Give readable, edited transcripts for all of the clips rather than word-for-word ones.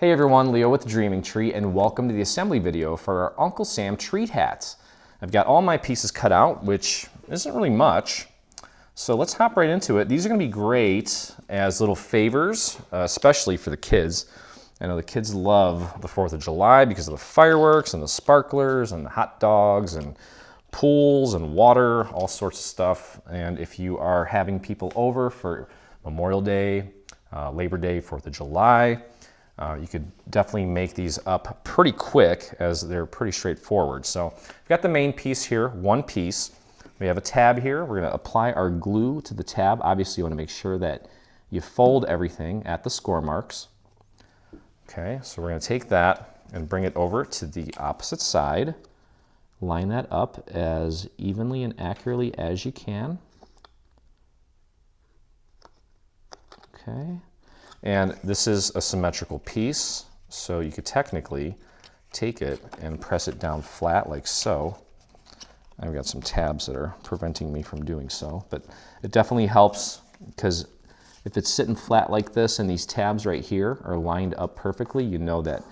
Hey everyone, Leo with Dreaming Tree, and welcome to the assembly video for our Uncle Sam treat hats. I've got all my pieces cut out, which isn't really much, so let's hop right into it. These are going to be great as little favors, especially for the kids. I know the kids love the 4th of July because of the fireworks and the sparklers and the hot dogs and pools and water, all sorts of stuff. And if you are having people over for Memorial Day, Labor Day, 4th of July, you could definitely make these up pretty quick as they're pretty straightforward. So we've got the main piece here, one piece. We have a tab here. We're going to apply our glue to the tab. Obviously, you want to make sure that you fold everything at the score marks. Okay, so we're going to take that and bring it over to the opposite side. Line that up as evenly and accurately as you can. Okay. And this is a symmetrical piece, so you could technically take it and press it down flat like so. I've got some tabs that are preventing me from doing so, but it definitely helps because if it's sitting flat like this and these tabs right here are lined up perfectly, you know that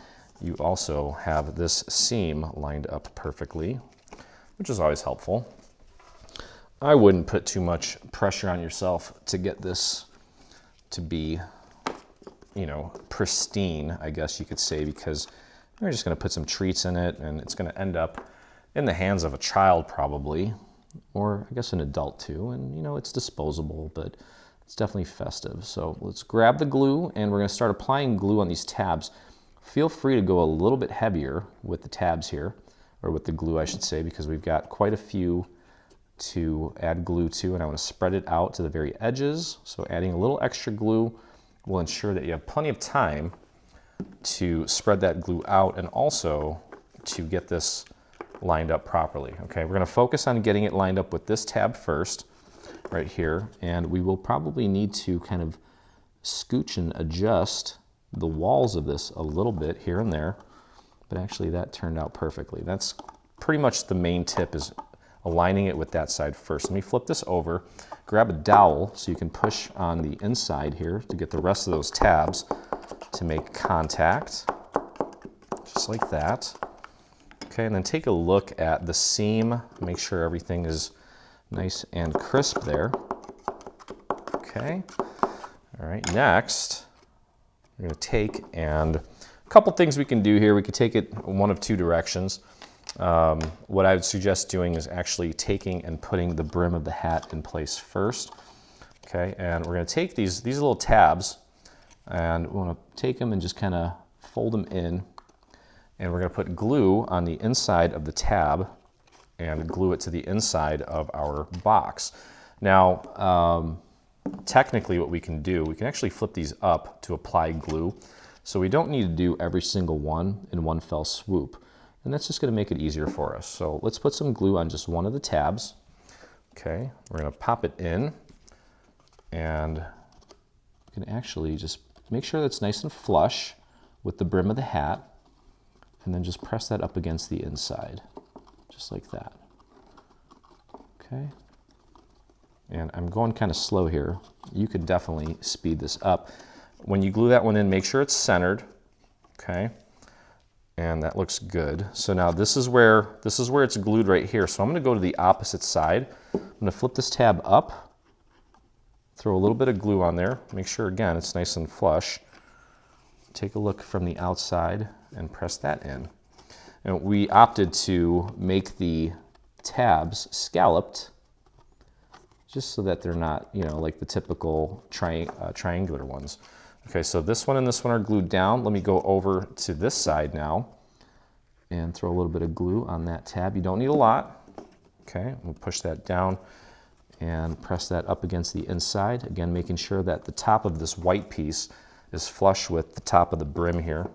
you also have this seam lined up perfectly, which is always helpful. I wouldn't put too much pressure on yourself to get this to be, you know, pristine, I guess you could say, because we're just going to put some treats in it and it's going to end up in the hands of a child probably, or I guess an adult too, and you know, it's disposable, but it's definitely festive. So let's grab the glue and we're going to start applying glue on these tabs. Feel free to go a little bit heavier with the tabs here, or with the glue I should say, because we've got quite a few to add glue to, and I want to spread it out to the very edges. So adding a little extra glue will ensure that you have plenty of time to spread that glue out and also to get this lined up properly. Okay, we're going to focus on getting it lined up with this tab first, right here, and we will probably need to kind of scooch and adjust the walls of this a little bit here and there, but actually that turned out perfectly. That's pretty much the main tip, is aligning it with that side first. Let me flip this over, grab a dowel so you can push on the inside here to get the rest of those tabs to make contact, just like that. Okay, and then take a look at the seam, make sure everything is nice and crisp there. Okay, all right, next we're going to take, and a couple things we can do here. We could take it one of two directions. What I would suggest doing is actually taking and putting the brim of the hat in place first. Okay, and we're going to take these little tabs and we want to take them and just kind of fold them in, and we're going to put glue on the inside of the tab and glue it to the inside of our box. Now, technically what we can do, we can actually flip these up to apply glue, so we don't need to do every single one in one fell swoop. And that's just going to make it easier for us. So let's put some glue on just one of the tabs. Okay, we're going to pop it in, and you can actually just make sure that's nice and flush with the brim of the hat, and then just press that up against the inside, just like that. Okay, and I'm going kind of slow here. You could definitely speed this up. When you glue that one in, make sure it's centered. Okay. And that looks good. So now this is where it's glued right here. So I'm going to go to the opposite side. I'm going to flip this tab up, throw a little bit of glue on there. Make sure, again, it's nice and flush. Take a look from the outside and press that in. And we opted to make the tabs scalloped, just so that they're not, you know, like the typical triangular ones. Okay, so this one and this one are glued down. Let me go over to this side now and throw a little bit of glue on that tab. You don't need a lot. Okay, we'll push that down and press that up against the inside. Again, making sure that the top of this white piece is flush with the top of the brim here.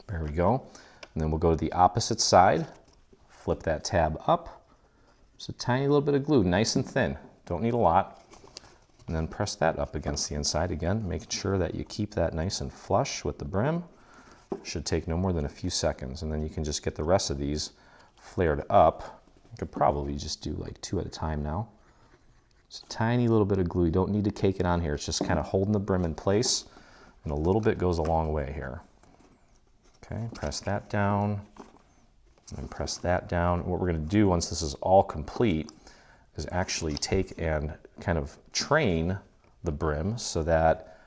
There we go. And then we'll go to the opposite side, flip that tab up. Just a tiny little bit of glue, nice and thin. Don't need a lot. And then press that up against the inside again, making sure that you keep that nice and flush with the brim. Should take no more than a few seconds, and then you can just get the rest of these flared up. You could probably just do like 2 at a time now. Just a tiny little bit of glue. You don't need to cake it on here. It's just kind of holding the brim in place And a little bit goes a long way here. Okay, press that down, and press that down. What we're going to do once this is all complete is actually take and kind of train the brim so that,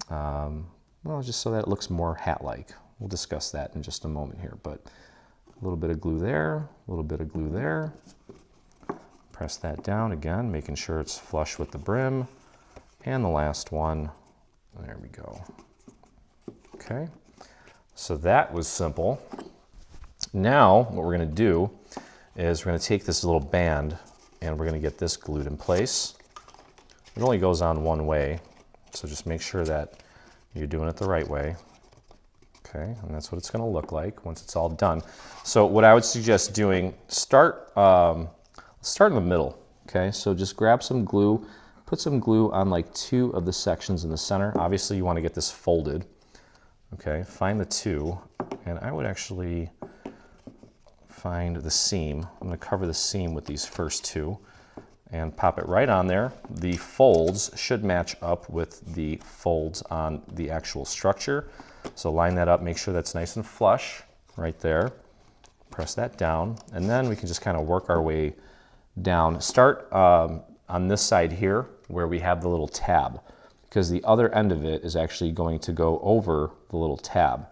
well, just so that it looks more hat-like. We'll discuss that in just a moment here, but a little bit of glue there, a little bit of glue there. Press that down again, making sure it's flush with the brim. And the last one, there we go. Okay, so that was simple. Now what we're going to do is we're going to take this little band and we're going to get this glued in place. It only goes on one way, so just make sure that you're doing it the right way. Okay, and that's what it's going to look like once it's all done. So what I would suggest doing, start in the middle. Okay, so just grab some glue, put some glue on like 2 of the sections in the center. Obviously you want to get this folded. Okay, find the 2, and I would actually find the seam. I'm going to cover the seam with these first 2 and pop it right on there. The folds should match up with the folds on the actual structure. So line that up, make sure that's nice and flush right there. Press that down, and then we can just kind of work our way down. Start on this side here where we have the little tab, because the other end of it is actually going to go over the little tab.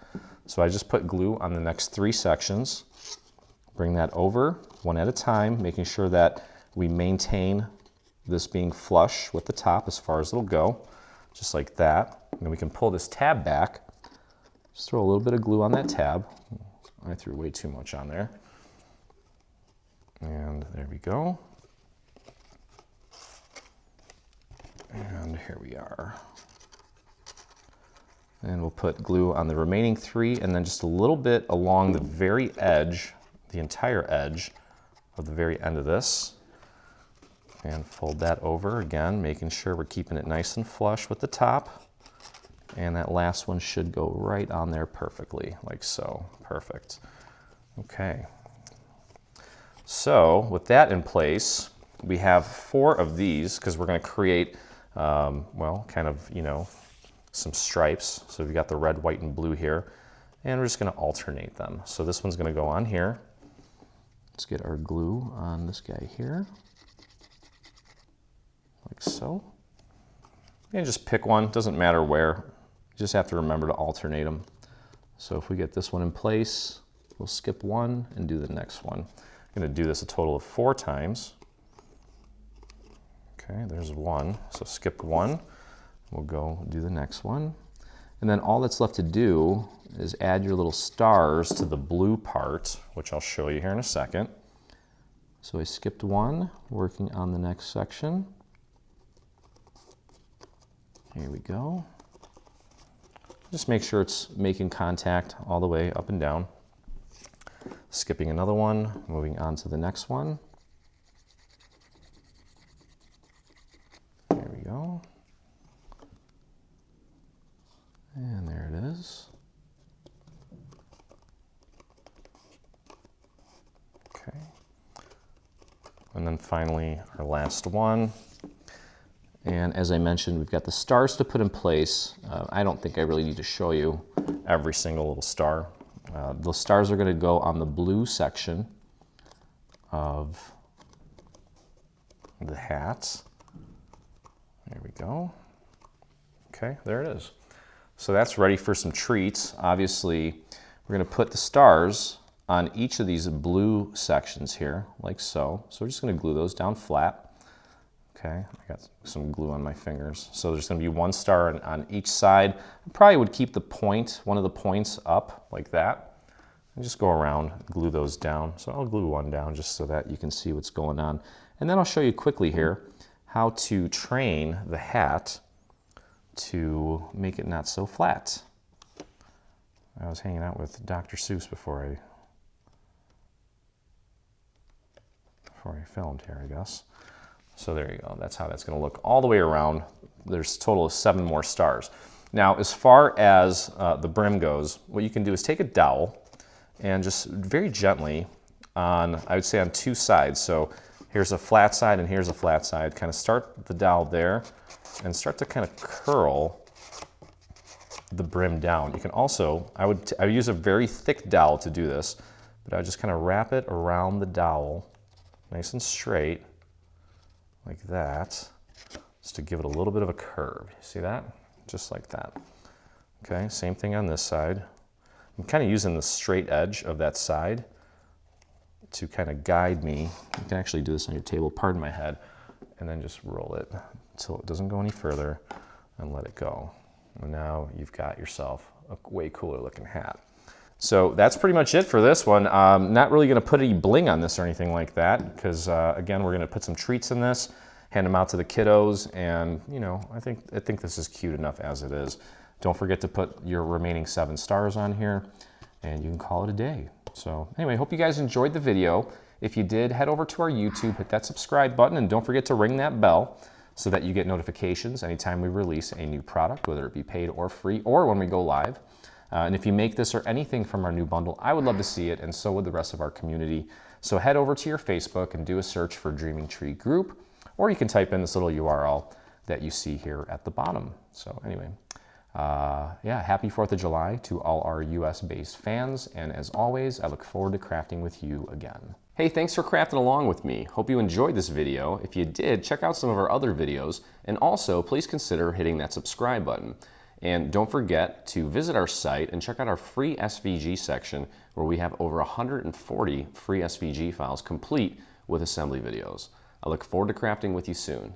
So I just put glue on the next 3 sections, bring that over one at a time, making sure that we maintain this being flush with the top as far as it'll go, just like that. And then we can pull this tab back, just throw a little bit of glue on that tab. I threw way too much on there. And there we go. And here we are. And we'll put glue on the remaining 3 and then just a little bit along the very edge, the entire edge of the very end of this. And fold that over again, making sure we're keeping it nice and flush with the top. And that last one should go right on there perfectly, like so. Perfect. Okay. So with that in place, we have 4 of these because we're going to create, well, kind of, you know, some stripes. So we've got the red, white, and blue here, and we're just going to alternate them. So this one's going to go on here. Let's get our glue on this guy here, like so. And just pick one, doesn't matter where. You just have to remember to alternate them. So if we get this one in place, we'll skip one and do the next one. I'm going to do this a total of 4 times. Okay, there's 1. So skip 1. We'll go do the next one. And then all that's left to do is add your little stars to the blue part, which I'll show you here in a second. So I skipped 1, working on the next section. Here we go. Just make sure it's making contact all the way up and down. Skipping another one, moving on to the next one. There we go. And there it is. Okay. And then finally, our last one. And as I mentioned, we've got the stars to put in place. I don't think I really need to show you every single little star. Those stars are going to go on the blue section of the hat. There we go. Okay, there it is. So that's ready for some treats. Obviously, we're going to put the stars on each of these blue sections here, like so. So we're just going to glue those down flat. Okay, I got some glue on my fingers. So there's going to be 1 star on each side. I probably would keep the point, one of the points up like that. And just go around, glue those down. So I'll glue 1 down just so that you can see what's going on. And then I'll show you quickly here how to train the hat to make it not so flat. I was hanging out with Dr. Seuss before I filmed here, I guess. So there you go. That's how that's going to look all the way around. There's a total of 7 more stars. Now, as far as the brim goes, what you can do is take a dowel and just very gently on, I would say on 2 sides. So here's a flat side and here's a flat side. Kind of start the dowel there and start to kind of curl the brim down. You can also, I would use a very thick dowel to do this, but I would just kind of wrap it around the dowel, nice and straight, like that, just to give it a little bit of a curve. You see that? Just like that. Okay, same thing on this side. I'm kind of using the straight edge of that side to kind of guide me. You can actually do this on your table, pardon my head, and then just roll it until it doesn't go any further and let it go. And now you've got yourself a way cooler looking hat. So that's pretty much it for this one. Not really gonna put any bling on this or anything like that, because again, we're gonna put some treats in this, hand them out to the kiddos, and you know, I think this is cute enough as it is. Don't forget to put your remaining 7 stars on here, and you can call it a day. So anyway, hope you guys enjoyed the video. If you did, head over to our YouTube, hit that subscribe button, and don't forget to ring that bell so that you get notifications anytime we release a new product, whether it be paid or free, or when we go live. And if you make this or anything from our new bundle, I would love to see it, and so would the rest of our community. So head over to your Facebook and do a search for Dreaming Tree Group, or you can type in this little URL that you see here at the bottom. So anyway, yeah, happy 4th of July to all our US-based fans, and as always, I look forward to crafting with you again. Hey, thanks for crafting along with me. Hope you enjoyed this video. If you did, check out some of our other videos, and also please consider hitting that subscribe button. And don't forget to visit our site and check out our free SVG section, where we have over 140 free SVG files complete with assembly videos. I look forward to crafting with you soon.